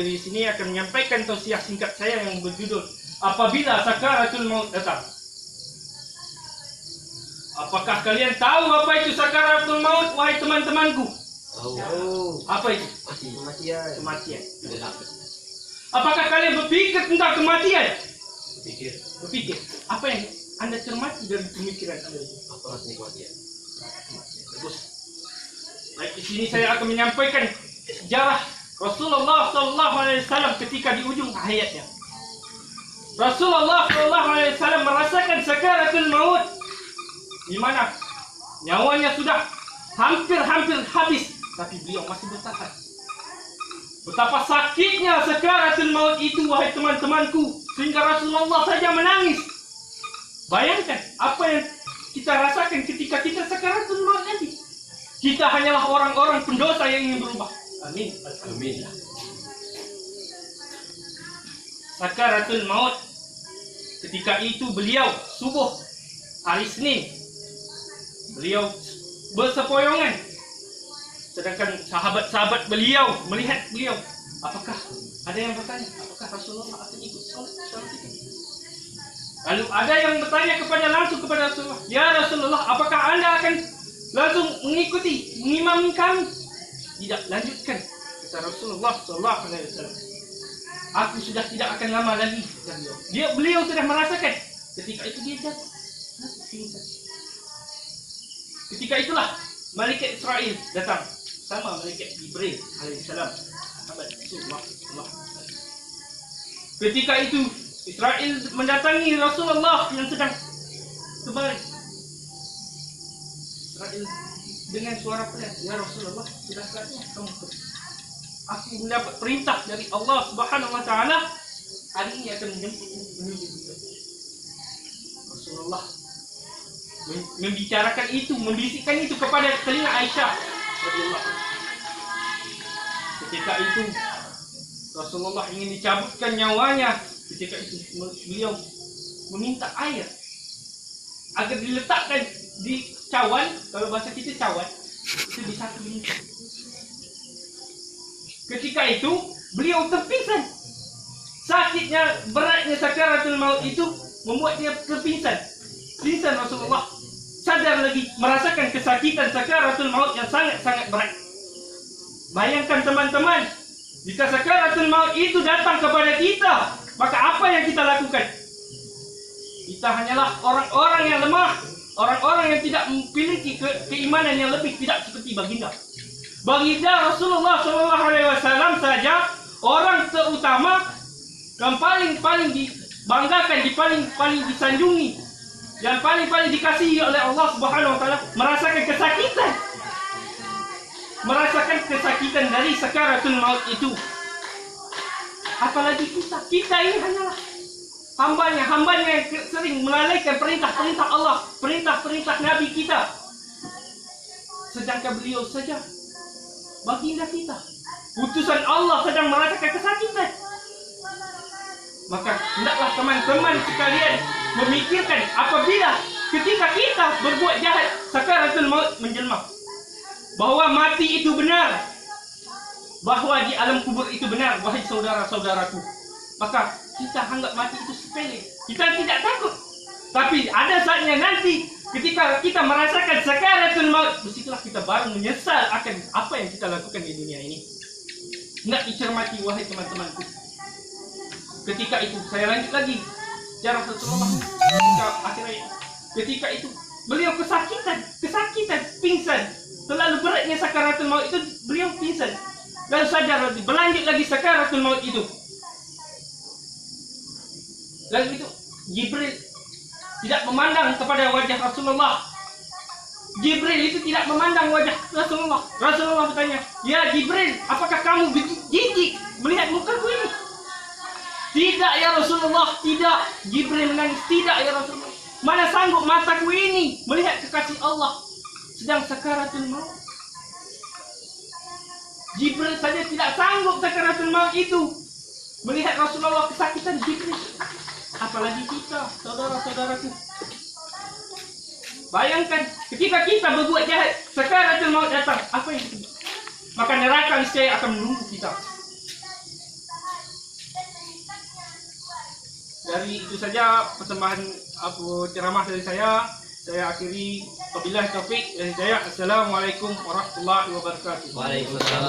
Di sini akan menyampaikan tausiah singkat saya yang berjudul Apabila Sakaratul Maut Datang. Apakah kalian tahu apa itu Sakaratul Maut, wahai teman-temanku? Tahu. Apa itu? Kematian. Kematian. Apakah kalian berpikir tentang kematian? Berpikir. Apa yang Anda cermati dari pemikiran Anda itu? Apa artinya kematian? Bagus. Baik, di sini saya akan menyampaikan sejarah Rasulullah SAW ketika di ujung hayatnya. Rasulullah SAW merasakan sakaratul maut, di mana nyawanya sudah hampir habis, tapi beliau masih bertahan. Betapa sakitnya sakaratul maut itu, wahai teman-temanku, sehingga Rasulullah saja menangis. Bayangkan apa yang kita rasakan ketika kita sakaratul maut nanti. Kita hanyalah orang-orang pendosa yang ingin berubah. Amin. Amin. Sakaratul maut. Ketika itu beliau subuh hari Senin. Beliau bersepoyongan. Sedangkan sahabat-sahabat beliau melihat beliau. Apakah ada yang bertanya, apakah Rasulullah akan ikut sholat itu? Lalu ada yang bertanya langsung kepada Rasulullah, ya Rasulullah, apakah Anda akan langsung mengimami kami? Tidak, lanjutkan, kata Rasulullah SAW. Aku sudah tidak akan lama lagi. Beliau sudah merasakan. Ketika itu dia jatuh. Ketika itulah malaikat Israel datang sama malaikat Jibril alaihissalam. Ketika itu Israel mendatangi Rasulullah yang sedang terbaring. Israel dengan suara pelan, ya Rasulullah, sudah saatnya kamu pergi. Aku mendapat perintah dari Allah Subhanahu wa taala, hari ini akan menjemputmu menuju surga. Rasulullah membicarakan itu, membisikkan itu kepada telinga Aisyah radhiyallahu anha. Ketika itu Rasulullah ingin dicabutkan nyawanya. Ketika itu beliau meminta air agar diletakkan di cawan, kalau bahasa kita cawan, itu di satu bingkai. Ketika itu beliau terpingsan. Sakitnya, beratnya sakaratul maut itu membuat dia terpingsan. Pingsan Rasulullah. Sadar lagi, merasakan kesakitan sakaratul maut yang sangat-sangat berat. Bayangkan teman-teman, jika sakaratul maut itu datang kepada kita, maka apa yang kita lakukan? Kita hanyalah orang-orang yang lemah, orang-orang yang tidak memiliki keimanan yang lebih, tidak seperti baginda. Baginda Rasulullah SAW saja orang terutama yang paling dibanggakan, paling disanjungi, yang paling dikasihi oleh Allah Subhanahu Wa Taala, merasakan kesakitan dari sakaratul maut itu. Apalagi kita ini hanyalah hambanya yang sering melalaikan perintah-perintah Allah, perintah-perintah Nabi kita. Sedangkan beliau saja, baginda kita, utusan Allah, sedang merasakan kesakitan. Maka hendaklah teman-teman sekalian memikirkan apabila ketika kita berbuat jahat, sakaratul maut menjelma, bahwa mati itu benar, bahwa di alam kubur itu benar, wahai saudara-saudaraku. Maka kita anggap mati itu sepele, kita tidak takut. Tapi ada saatnya nanti ketika kita merasakan sakaratul maut, disitulah kita baru menyesal akan apa yang kita lakukan di dunia ini. Hendak dicermati, wahai teman-temanku. Ketika itu saya lanjut lagi sejarah Rasulullah ketika akhirnya. Ketika itu beliau kesakitan, pingsan. Terlalu beratnya sakaratul maut itu, beliau pingsan. Dan sadar lagi, berlanjut lagi sakaratul maut itu. Lalu itu Jibril tidak memandang kepada wajah Rasulullah. Jibril itu tidak memandang wajah Rasulullah. Rasulullah bertanya, ya Jibril, apakah kamu jijik melihat mukaku ini? Tidak ya Rasulullah, tidak. Jibril menangis, tidak ya Rasulullah. Mana sanggup mataku ini melihat kekasih Allah sedang sakaratul maut. Jibril saja tidak sanggup sakaratul maut itu melihat Rasulullah kesakitan Jibril. Apalagi kita, saudara-saudaraku. Bayangkan ketika kita berbuat jahat, sakaratul maut datang, apa yang kita? Maka neraka niscaya akan menunggu kita. Dari itu saja persembahan ceramah dari saya. Saya akhiri. Wabillahi taufik wal hidayah. Assalamualaikum warahmatullahi wabarakatuh. Waalaikumsalam.